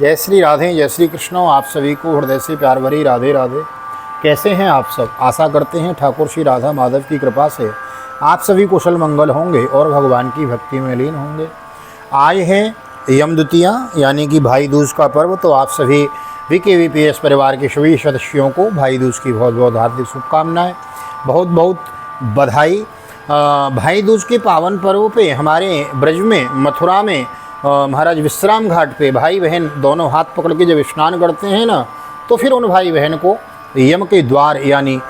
जय श्री राधे, जय श्री कृष्ण। आप सभी को हृदय से प्यार भरी राधे राधे। कैसे हैं आप सब? आशा करते हैं ठाकुर श्री राधा माधव की कृपा से आप सभी कुशल मंगल होंगे और भगवान की भक्ति में लीन होंगे। आए हैं यम द्वितीया यानी कि भाई दूज का पर्व। तो आप सभी VKVPS परिवार के सभी सदस्यों को भाई दूज की बहुत बहुत हार्दिक शुभकामनाएं, बहुत बहुत बधाई। भाई दूज के पावन पर्व पे हमारे ब्रज में, मथुरा में महाराज विश्राम घाट पे भाई बहन दोनों हाथ पकड़ के जब स्नान करते हैं ना, तो फिर उन भाई बहन को यम के द्वार यानी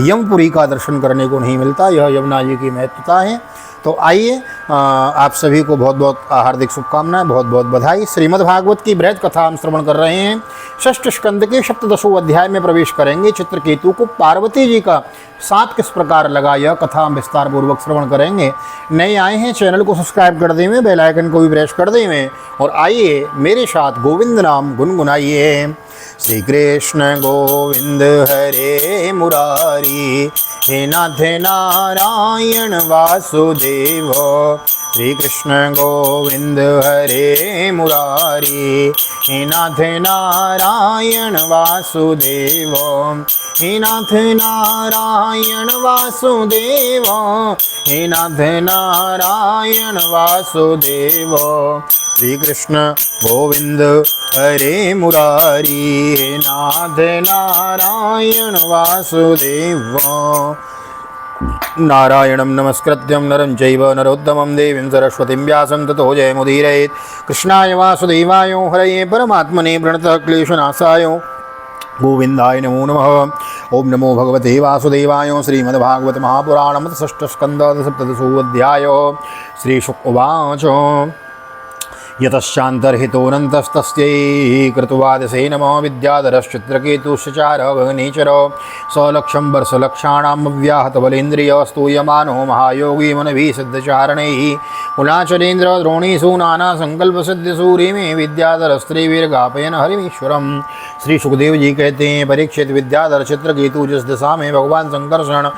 यमपुरी का दर्शन करने को नहीं मिलता। यह यमुना जी की महत्वता है। तो आइए आप सभी को बहुत बहुत हार्दिक शुभकामनाएं, बहुत बहुत बधाई। श्रीमद् भागवत की बृहद कथा हम श्रवण कर रहे हैं। षष्ठ स्कंद के सप्तदशों अध्याय में प्रवेश करेंगे। चित्रकेतु को पार्वती जी का साथ किस प्रकार लगा, यह कथा हम विस्तार पूर्वक श्रवण करेंगे। नए आए हैं चैनल को सब्सक्राइब कर देवें, बेल आइकन को भी प्रेस कर देवें और आइए मेरे साथ गोविंद नाम गुनगुनाइए। श्री कृष्ण गोविंद हरे मुरारी, हे नाथ नारायण वासुदेव। श्री कृष्ण गोविंद हरे मुरारी, हे नाथ नारायण वासुदेव। हे नाथ नारायण वासुदेव, हे नाथ नारायण वासुदेव। श्री कृष्ण गोविंद हरे मुरारी, हे नाथ नारायण वासुदेव। नारायणं नमस्कृत्यं नरं चैव नरोत्तमं देवीं सरस्वतीं व्यासं ततो जयमुदीरयेत्। कृष्णाय वासुदेवाय हरये परमात्मने प्रणतः क्लेशनाशाय गोविंदाय नमो नमः। ओम नमो भगवते वासुदेवाय। श्रीमद्भागवत महापुराण षष्ठ स्कंद सप्तदशोऽध्याय। श्री शुक उवाच यतश्चान्तर्हितोऽनन्तस्तस्यै कृतवादसे नमः। विद्याधरश्चित्रकेतुश्चार गगनेचर सलक्षं वर्षलक्षाणामव्याहतबलेन्द्रिय स्तूयमानो महायोगी मनभिः सिद्धचारणैः कुलाचलेन्द्र द्रोणीषु नानासङ्कल्पसिद्धिसूरि में विद्याधरस्त्रीवीर्गापयन् हरिमीश्वरम्। श्री सुखदेव जी कहते हैं, परीक्षित विद्याधर चित्रकेतु जिस दिशा में भगवान संकर्षण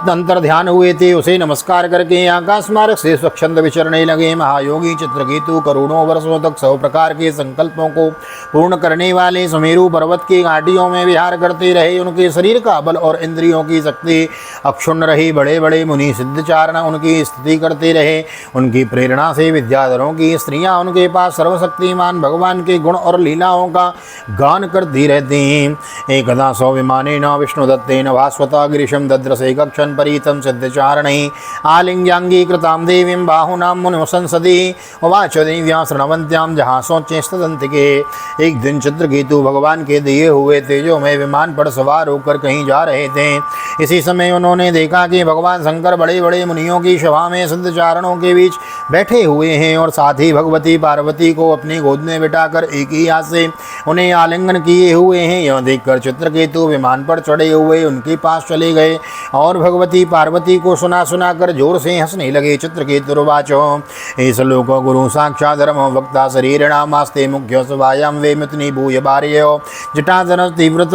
अंतर ध्यान हुए थे उसे नमस्कार करके आकाश मार्ग से स्वच्छंद विचरने लगे। महायोगी चित्रकेतु करोड़ों वर्षों तक 100 प्रकार के संकल्पों को पूर्ण करने वाले सुमेरु पर्वत की घाटियों में विहार करते रहे। उनके शरीर का बल और इंद्रियों की शक्ति अक्षुण्ण रही। बड़े बड़े मुनि सिद्धचारण उनकी स्तुति करते रहे। उनकी प्रेरणा से विद्याधरों की स्त्रियां उनके पास सर्वशक्तिमान भगवान के गुण और लीलाओं का गान करती रहती हैं। एकदा सौविमानेन विष्णुदत्तेन भास्वता गिरिशं दद्रसे कक्षं परीतं सिद्धचारणैः आलिङ्ग्याङ्गीकृतां देवीं बाहुनां मुनिसंसदि उवाच देव्यां शृण्वन्त्यां जहाँ सोचेस्तदन्तिके। एक दिन चित्रकेतु भगवान के दिए हुए तेजोमय विमान पर सवार होकर कहीं जा रहे थे। इसी समय उन्होंने देखा कि भगवान शंकर बड़े बड़े मुनियों की सभा में सिद्धचारणों के बीच बैठे हुए हैं और साथ ही भगवती पार्वती को अपनी गोद में बिठाकर एक ही हाथ से उन्हें आलिंगन किए हुए हैं। यह देखकर चित्रकेतु विमान पर चढ़े हुए उनके पास चले गए और भगवती पार्वती को सुना सुनाकर जोर से हंसने लगे। चित्रकेतुर्वाचो एष लोको गुरु साक्षात् धर्म वक्ता शरीरणामास्ते मुख्य सभायां वे मितनी भूय भार्यो जटाधन तीव्रत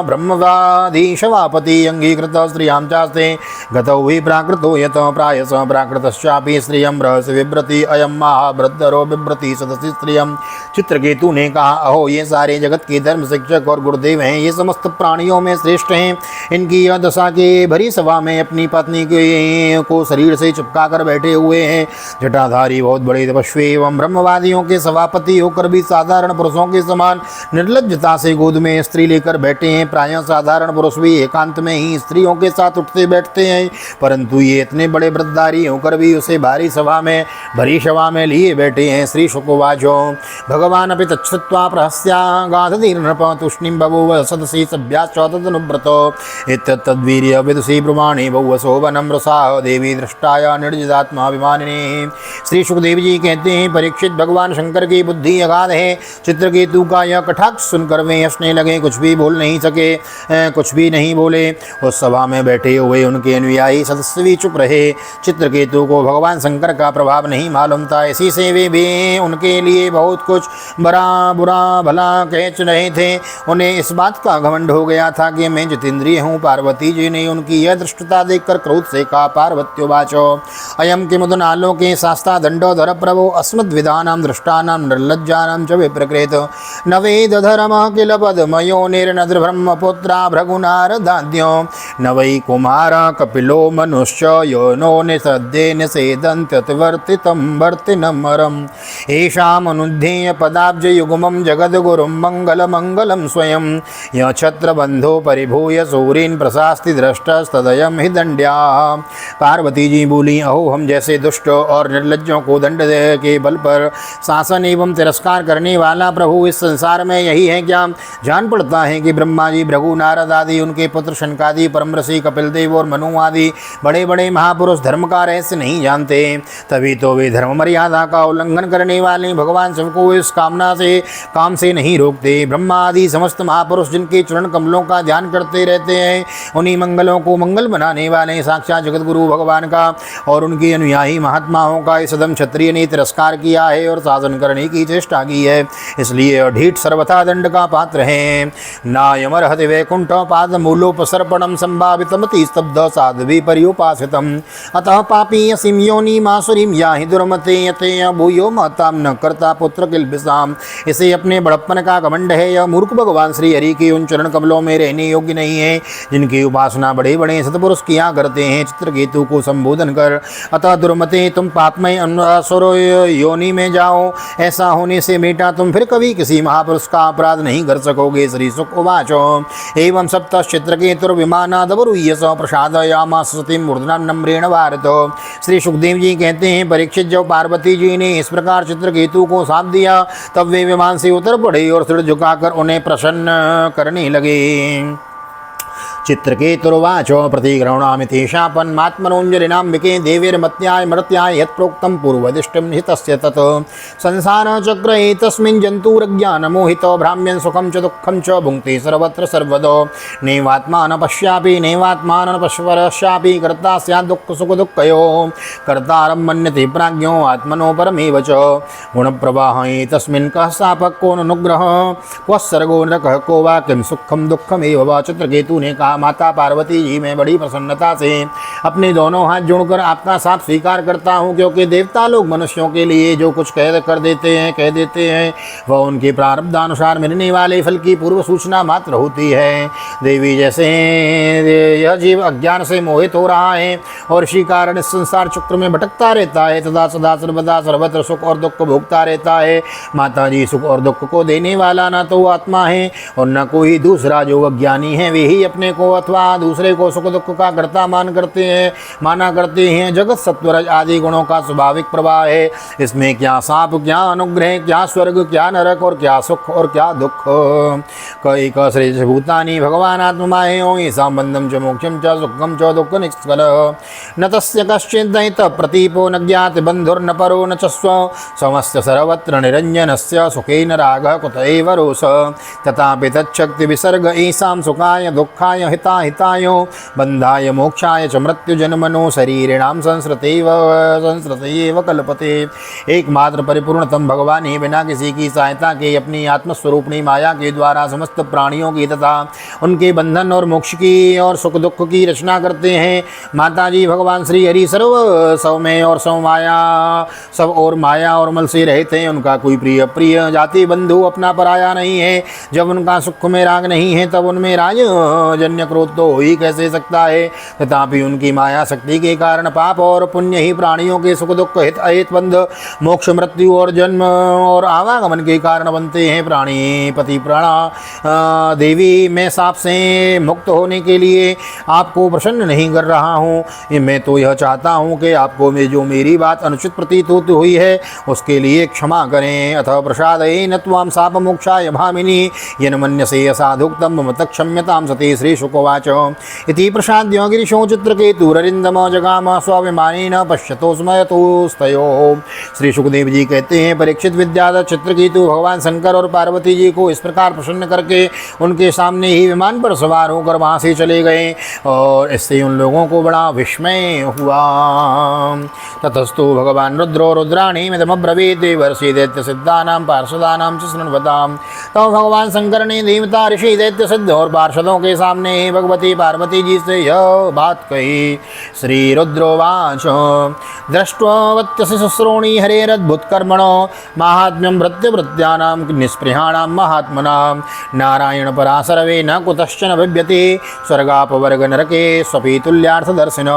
ब्रह्मवादी शवापति अंगीकृत स्त्रियां चास्ते गतौ हि प्राकृतो यत प्रायस प्राकृतश्चापि स्त्रियं रहस्य विभ्रति अयं महाभद्रो बिभ्रति सदसि स्त्रियं। चित्रकेतु ने कहा, अहो ये सारे जगत के धर्म शिक्षक और गुरुदेव हैं। ये समस्त प्राणियों में श्रेष्ठ हैं। इनकी यह दशा के भरी सभा में अपनी पत्नी को शरीर से चिपका कर बैठे हुए हैं। जटाधारी बहुत बड़े तपस्वी एवं ब्रह्मवादियों के सभापति होकर भी साधारण पुरुषों के समान निर्लज्जता से गोद में स्त्री लेकर बैठे हैं। प्रायः साधारण पुरुष भी एकांत में ही स्त्रियों के साथ उठते बैठते हैं, परंतु ये इतने बड़े व्रतधारी होकर भी उसे भरी सभा में लिए बैठे हैं। श्री शुकोवाचो भगवान अपि तच्छ्रुत्वा प्रहस्यागाधीर्नृप तुष्णीं बभूव सदसि सभ्याश्च तदनुव्रतो इत्यतद्वीर्य विदुषी ब्रुवाणी बहु शोभनं रसाः देवी दृष्टाया निर्जितात्माभिमानिनी। श्री सुखदेव जी कहते हैं, परीक्षित भगवान शंकर की बुद्धि अगाध है। चित्रकेतु का यह कटाक्ष सुनकर वे हंसने लगे, कुछ भी बोल नहीं सके, कुछ भी नहीं बोले। उस सभा में बैठे हुए उनके अनुयायी सदस्य भी चुप रहे। चित्रकेतु को भगवान शंकर का प्रभाव नहीं मालूम था, इसी से वे भी उनके लिए बहुत कुछ बुरा भला कह रहे थे। उन्हें इस बात का घमंड हो गया था कि मैं जितेंद्रिय हूँ। पार्वती जी ने उनकी की यह दृष्टता देखकर क्रोध से कहा। पार्वत्योवाचो अयम किमुदनालोके शास्ता दंडोधर प्रभो अस्मद्विदानां दृष्टानां निर्लज्जानां च विप्रकृत न वेद धर्मः किल पद्मयो निर्नद्र ब्रह्मपुत्रा भृगुनारदाद्यो न वै कुमार कपिलो मनुष्य यो नो निसद्ये निषेदन्त्यतिवर्तितं वर्तिनमरम् एषामनुद्धेय पदाब्जयुग्मं जगद्गुरुं मङ्गलमङ्गलं स्वयं य छत्रबन्धो परिभूय सूरीन् प्रशास्ति दृष्टस्तदयं हि दंड्या। पार्वती जी बोली, अहो हम जैसे दुष्ट और निर्लज्जों को दंड के बल पर शासन एवं तिरस्कार करने वाला प्रभु इस संसार में यही है क्या? जान पड़ता है कि ब्रह्मा जी, भृगु, नारद आदि, उनके पुत्र शनकादि, परम ऋषि कपिल देव और मनु आदि बड़े बड़े महापुरुष धर्म का रहस्य नहीं जानते, तभी तो वे धर्म मर्यादा का उल्लंघन करने वाले भगवान शिव को इस काम से नहीं रोकते। ब्रह्मा आदि समस्त महापुरुष जिनके चरण कमलों का ध्यान करते रहते हैं, उन्हीं मंगलों को मंगल बनाने वाले साक्षात जगतगुरु भगवान का और उनके अनुयायी महात्माओं का इस सदम क्षत्रिय ने तिरस्कार किया है और शासन करने की चेष्टा की है, इसलिए ढीठ सर्वथा दंड का पात्र है। नायमर्हति वैकुंठ पाद मूलोपसर्पणम संभावितमति स्तब्ध साध्वी पर्युपासितम अतः पापी असीम योनि मासुरीम याहि दुर्मते यते भूयो महताम न करता पुत्र किल्बिषाम। इसे अपने बड़प्पन का घमंड है, यह मूर्ख भगवान श्री हरि के उन चरण कमलों में रहने योग्य नहीं है जिनकी उपासना बड़े बड़े सतपुरुष किया करते हैं। चित्रकेतु को संबोधन कर, अतः दुर्मते तुम पापमय असुर योनि में जाओ, ऐसा होने से बेटा तुम फिर कभी किसी महापुरुष का अपराध नहीं कर सकोगे। श्री शुक उवाचो एवं सप्त चित्रकेतुर्विमानादवरुह्य स प्रसादयामास सतीं मूर्धना नम्रेण भारत। श्री सुखदेव जी कहते हैं, परीक्षित जब पार्वती जी ने इस प्रकार चित्रकेतु को शाप दिया तब वे विमान से उतर पड़े और सिर झुकाकर उन्हें प्रसन्न करने लगे। चित्रकेतुर्वाचो प्रतिगृह्णामि शापन्मात्मनोऽञ्जलिनाम्बिके देवीर्मत्याय मर्त्याय यत्प्रोक्तं पूर्वदिष्टिं हितस्य तत् संसारचक्रे तस्मिन् जन्तुरज्ञानमोहितो भ्राम्यन् सुखं च दुःखं च भुङ्क्ते सर्वत्र सर्वदो नैवात्मानं पश्यापि नैवात्मानं पश्यपरश्यापि कर्ता स्यात् दुःखसुखदुःखयोः कर्तारं मन्यते प्राज्ञो आत्मनो परमेव च गुणप्रवाहे तस्मिन् कः शापः को नुग्रहः क्व सर्गो नरकः को वा किं सुखं दुःखमेव वा। चित्रकेतु ने कहा, माता पार्वती जी, मैं बड़ी प्रसन्नता से अपने दोनों हाथ जोड़कर आपका साथ स्वीकार करता हूँ, क्योंकि देवता लोग मनुष्यों के लिए जो कुछ कह देते हैं वह उनके प्रारब्धानुसार मिलने वाले फल की पूर्व सूचना मात्र होती है। देवी, जैसे यह जीव अज्ञान से मोहित हो रहा है और इसी कारण इस संसार चक्र में भटकता रहता है तथा सदा सर्वदा सर्वत्र सुख और दुख भोगता रहता है। माता जी, सुख और दुख को देने वाला न तो आत्मा है और न कोई दूसरा। जो अज्ञानी है वे ही अपने को अथवा दूसरे को सुख दुख का कर्ता माना करते हैं। जगत सत्वरज आदि गुणों का स्वाभाविक प्रवाह है, इसमें क्या साप, क्या अनुग्रह, क्या स्वर्ग, क्या नरक और क्या सुख और क्या दुख। कई श्रेष्ठ भूतानि भगवान आत्माएं संबंधम च मोक्षम च सुखम च दुख निष्कल न तस्य कश्चित् प्रतीपो न ज्ञात बंधुर्न परो न च स्व समस्त सर्वत्र निरंजनस्य सुखेन रागः कुत एव रोष तथापि तच्छक्ति विसर्ग ऐसां सुखाय दुःखाय हिताय बंधाय मोक्षाय च मृत्यु जन्मनो शरीरिणाम संस्कृतेव कल्पते। एकमात्र परिपूर्णतम भगवान ही बिना किसी की सहायता के अपनी आत्मस्वरूपणी माया के द्वारा समस्त प्राणियों की तथा उनके बंधन और मोक्ष की और सुख दुख की रचना करते हैं। माता जी, भगवान श्री हरि सर्वमय और सब और माया और मल से रहित हैं। उनका कोई प्रिय जाति बंधु अपना पराया नहीं है। जब उनका सुख में राग नहीं है तब उनमें राजजन्य क्रोध तो हो ही कैसे सकता है। तथापि उनकी माया शक्ति के कारण पाप और पुण्य ही प्राणियों के सुख दुख हित बंध मोक्ष मृत्यु और जन्म और आवागमन के कारण बनते हैं। प्राणी पति प्राणा देवी, मैं साप से मुक्त होने के लिए आपको प्रसन्न नहीं कर रहा हूँ। मैं तो यह चाहता हूँ कि आपको जो मेरी बात अनुचित प्रतीत होती हुई है उसके लिए क्षमा करें। अतः प्रसादेन त्वां शाप मोक्षाय भामिनी येन मन्यसे असाधुक्तं मम क्षम्यतां सती। श्री शुकोवाच इति प्रसाद्य गिरिशो चित्रकेतुररिन्दम जगाम स्वाभिमानेन पश्यतो स्मयतोस्तयोः। श्री सुखदेव जी कहते हैं, परीक्षित विद्याधर चित्रकेतु भगवान शंकर और पार्वती जी को इस प्रकार प्रसन्न करके उनके सामने ही विमान पर सवार होकर वहाँ से चले गए और इससे उन लोगों को बड़ा विस्मय हुआ। ततस्तु भगवान रुद्रो रुद्राणी मिदमब्रवीत् देवर्षि दैत्य सिद्धानां पार्षदानां च शृण्वताम्। तो भगवान शंकर ने देवता ऋषि दैत्य सिद्ध और पार्षदों के सामने ने भगवती पार्वती जी से यह बात कही। श्री रुद्रोवाच दृष्ट्वावत्यसि शुश्रोणि हरेरद्भुतकर्मणो महात्म्यं भृत्यभृत्यानां निःस्पृहाणां महात्मनां नारायण परा सर्वे न कुतश्चन बिभ्यति स्वर्गापवर्ग नरके स्वपि तुल्यार्थदर्शिन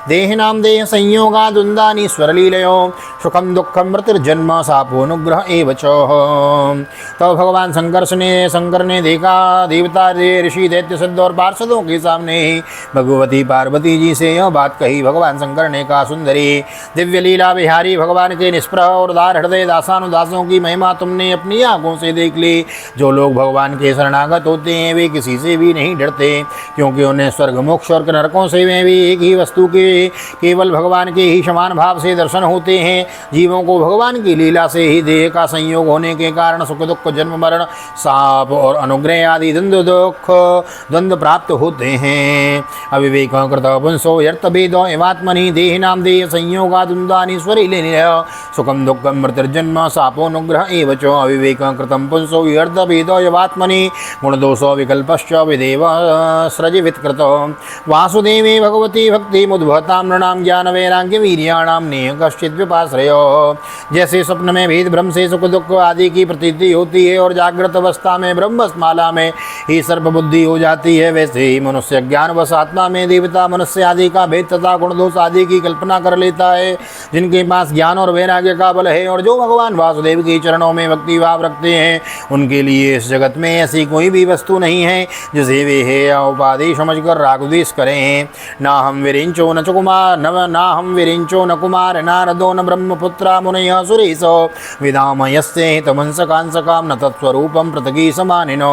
देहिनां देह संयोगादुन्दानि स्वरलीलयो सुखम दुखम मृत्युर्जन्म सापोनुग्रह एव च। तो भगवान शंकर ने देखा देवता ऋषि दैत्य सिद्ध और पार्षदों के सामने भगवती पार्वती जी से यह बात कही। भगवान शंकर ने कहा सुंदरी दिव्य लीला बिहारी भगवान के निष्प्रह और उदार हृदय दासानुदासों की महिमा तुमने अपनी आंखों से देख ली। जो लोग भगवान के शरणागत होते हैं वे किसी से भी नहीं डरते, क्योंकि उन्हें स्वर्ग मोक्ष और नरकों से में भी एक ही वस्तु के केवल भगवान के ही समान भाव से दर्शन होते हैं। जीवों को भगवान की लीला से ही देह का संयोग होने के कारण सुख दुख जन्म मरण साप और अनुग्रह आदि द्वंद्व प्राप्त होते हैं। अविवेक कृत पुंसो यर्तभेदो एवात्मनि देहिनां देह संयोगादुन्दानि स्वरिलीलया सुखम दुखम मृत्युर्जन्म सापोनुग्रह एव च। अविवेक कृतं पुंसो यर्तभेदो एवात्मनि गुणदोषो विकल्पश्च विदेव सृजवित्कृत वासुदेवे भगवती भक्ति मुद्भवतां नृणां ज्ञान वैराग्य वीर्याणां नेह कश्चित् विपाश्रयो। जैसे स्वप्न में भेद भ्रम से सुख दुख आदि की प्रतीति होती है और जागृत अवस्था में ब्रह्मस्माला में ही सर्प बुद्धि हो जाती है, वैसे ही मनुष्य ज्ञान वश आत्मा में देवता मनुष्य आदि का भेद तथा गुण दोष आदि की कल्पना कर लेता है। जिनके पास ज्ञान और वैराग्य का बल है और जो भगवान वासुदेव के चरणों में भक्ति भाव रखते हैं, उनके लिए इस जगत में ऐसी कोई भी वस्तु नहीं है जिसे वे है या उपाधि समझकर राग द्वेष करें। ना हम विरिंचो न कुमार ना हम विरिंचो न कुमार नारदो न ब्रह्मपुत्रा मुनयः सुरेशो विदाम यस्य हितमंसकांसकाम न तत्स्वरूपम पृथगी समानिनो।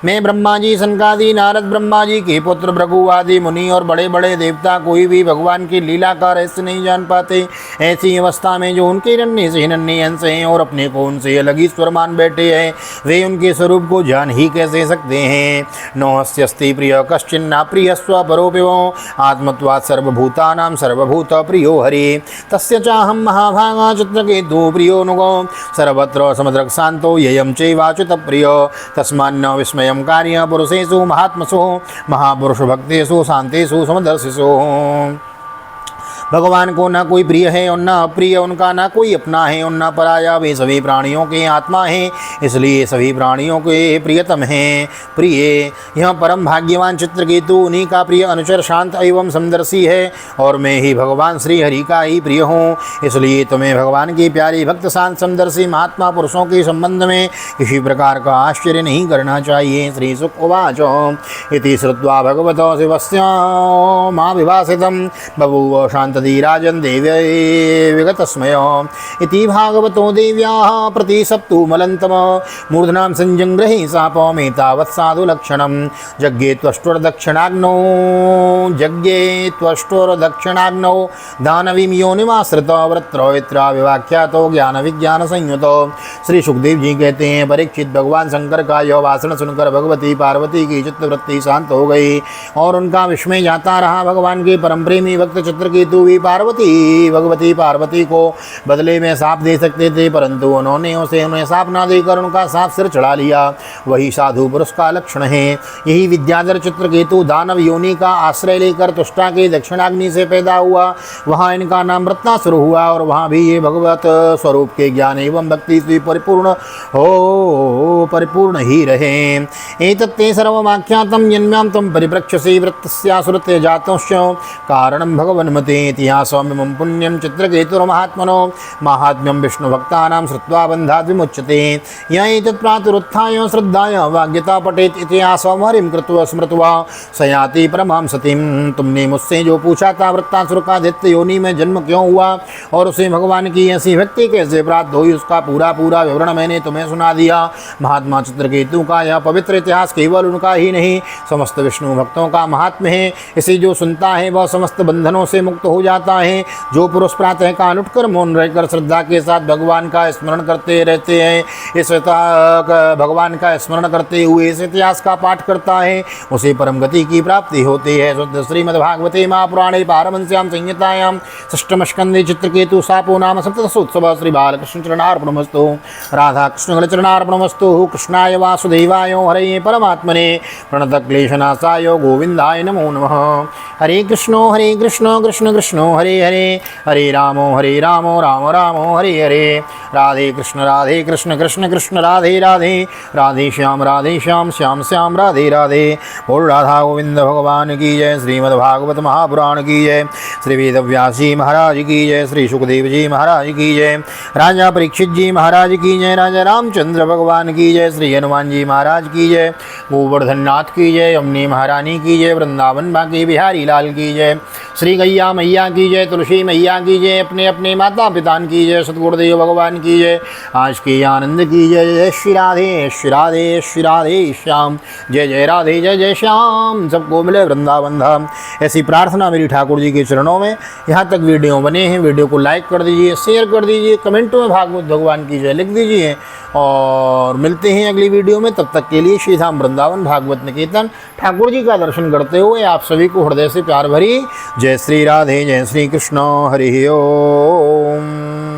मैं ब्रह्मा जी सनकादि नारद ब्रह्मा जी के पुत्र भृगु आदि मुनि और बड़े बड़े देवता कोई भी भगवान की लीला का रहस्य नहीं जान पाते। ऐसी अवस्था में जो उनके नन्हे से नन्हे अंश हैं और अपने को उनसे अलग ही स्वर मान बैठे हैं, वे उनके स्वरूप को जान ही कैसे सकते हैं। नोहस्यस्ति प्रिय कश्चिन्ना प्रिय स्वपरोपिवो आत्मत्वात् सर्वभूतानां सर्वभूत प्रियो हरि तस्य चाहं महाभागा चित्रकेतु प्रियो नुगो सर्वत्र समद्रक् शान्तो ययं चैवाच्युत प्रियो तस्मान्न विस्मयं कार्य पुरुषेषु महात्मसु महापुरुष भक्तेषु शान्तेषु समदर्शिषु। भगवान को न कोई प्रिय है और न अप्रिय, उनका न कोई अपना है और न पराया। वे सभी प्राणियों के आत्मा हैं, इसलिए सभी प्राणियों के प्रियतम हैं। प्रिय यह परम भाग्यवान चित्रकेतु उन्हीं का प्रिय अनुचर शांत एवं समदर्शी है और मैं ही भगवान श्री हरि का ही प्रिय हूँ। इसलिए तुम्हें भगवान की प्यारी भक्त शांत समदर्शी महात्मा पुरुषों के संबंध में किसी प्रकार का आश्चर्य नहीं करना चाहिए। श्री शुक उवाच इति श्रुत्वा भगवतो शिवस्य माभिभाषितं बभूव शांत राजन देव्यै विगतस्मय इति भागवतो देव्याः प्रतिसप्तु मलन्तम मूर्धनां संजंग्रहि शापमेतावत् साधु लक्षणं यज्ञे त्वष्टुर्दक्षिणाग्नौ दानवीं योनिमाश्रितो वृत्रोत्रा विवाख्यातो ज्ञान विज्ञान संयुतो। श्री सुखदेव जी कहते हैं, परीक्षित भगवान शंकर का यह भाषण सुनकर भगवती पार्वती की चित्तवृत्ति शांत हो गई और उनका विस्मय जाता रहा। भगवान के परम प्रेमी भक्त चित्रकेतु भगवती पार्वती को बदले में साप दे सकते थे, परंतु उन्होंने उन्हें साप ना देकर उनका साप सिर चढ़ा लिया। वही साधु पुरुष का लक्षण है। यही विद्याधर चित्रकेतु दानव योनि का आश्रय लेकर तुष्टा के दक्षिणाग्नि से पैदा हुआ। वहाँ इनका नाम रत्नासुर हुआ और वहाँ भी ये भगवत स्वरूप के ज्ञान एवं भक्ति से परिपूर्ण ही रहे। एतत्ते सर्वमाख्यातं यन्म्यां तं परिप्रक्षसे वृत्तस्यासुरते जातोश्च कारणं भगवन्मते इतिहासमिमं पुण्यं चित्रकेतुर्महात्मनो माहात्म्यं विष्णुभक्तानां श्रुत्वा बन्धाद् विमुच्यते। य एतत्प्रातरुत्थाय श्रद्धाय वाग्यता पठेत् इतिहासं हरिं कृत्वा स्मृत्वा स याति परमां सतिम्। तुमने मुझसे जो पूछा था वृत्तासुर का दैत्य योनि में जन्म क्यों हुआ और उसे भगवान की ऐसी भक्ति कैसे प्राप्त हुई, उसका पूरा विवरण मैंने तुम्हें सुना दिया। महात्मा चित्रकेतु का यह पवित्र इतिहास केवल उनका ही नहीं समस्त विष्णु भक्तों का महात्म्य है। इसे जो सुनता है वह समस्त बंधनों से मुक्त हो हो जाता है। जो पुरुष प्रातः काल उठकर मौन रहकर श्रद्धा के साथ भगवान का स्मरण करते रहते हैं, भगवान का स्मरण करते हुए इस इतिहास का पाठ करता है, उसे परम गति की प्राप्ति होती है। शुद्ध श्रीमद्भागवते महापुराणे पारमहंस्यां संहितायां षष्ठम स्कंदे चित्रकेतु शापो नाम सप्तदशोत्सव श्री बालकृष्ण चरणार्पणमस्तु। राधा कृष्ण चरणार्पणमस्तु। कृष्णाय वासुदेवाय हरे परमात्मने प्रणतक्लेशनाशाय गोविंदाय नमो नमः। हरे कृष्ण कृष्ण कृष्ण हरे हरे, हरे राम राम राम हरे हरे। राधे कृष्ण कृष्ण कृष्ण राधे राधे, राधे श्याम श्याम श्याम राधे राधे। बोल राधा गोविंद भगवान की जय। श्रीमद्भागवत महापुराण की जय। श्री वेदव्यास जी महाराज की जय। श्री सुखदेव जी महाराज की जय। राजा परीक्षित जी महाराज की जय। राजा रामचंद्र भगवान की जय। श्री हनुमान जी महाराज की जय। गोवर्धन नाथ की जय। यमुनी महारानी की जय। वृंदावन बांके बिहारी लाल की जय। श्री गैया मैया की जय। तुलसी मैया की जय। अपने अपने माता पिता की जय। सतगुरुदेव भगवान की जय। आज के आनंद की जय। जय श्री राधे श्री राधे श्री राधे श्याम। जय जय राधे जय जय श्याम। सबको मिले वृंदावन धाम। ऐसी प्रार्थना मेरी ठाकुर जी के चरणों में। यहाँ तक वीडियो बने हैं, वीडियो को लाइक कर दीजिए, शेयर कर दीजिए, कमेंटों में भागवत भगवान की जय लिख दीजिए और मिलते हैं अगली वीडियो में। तब तक के लिए श्री धाम वृंदावन भागवत निकेतन ठाकुर जी का दर्शन करते हुए आप सभी को हृदय से प्यार भरी जय श्री राधे जय श्री कृष्ण हरि ओम।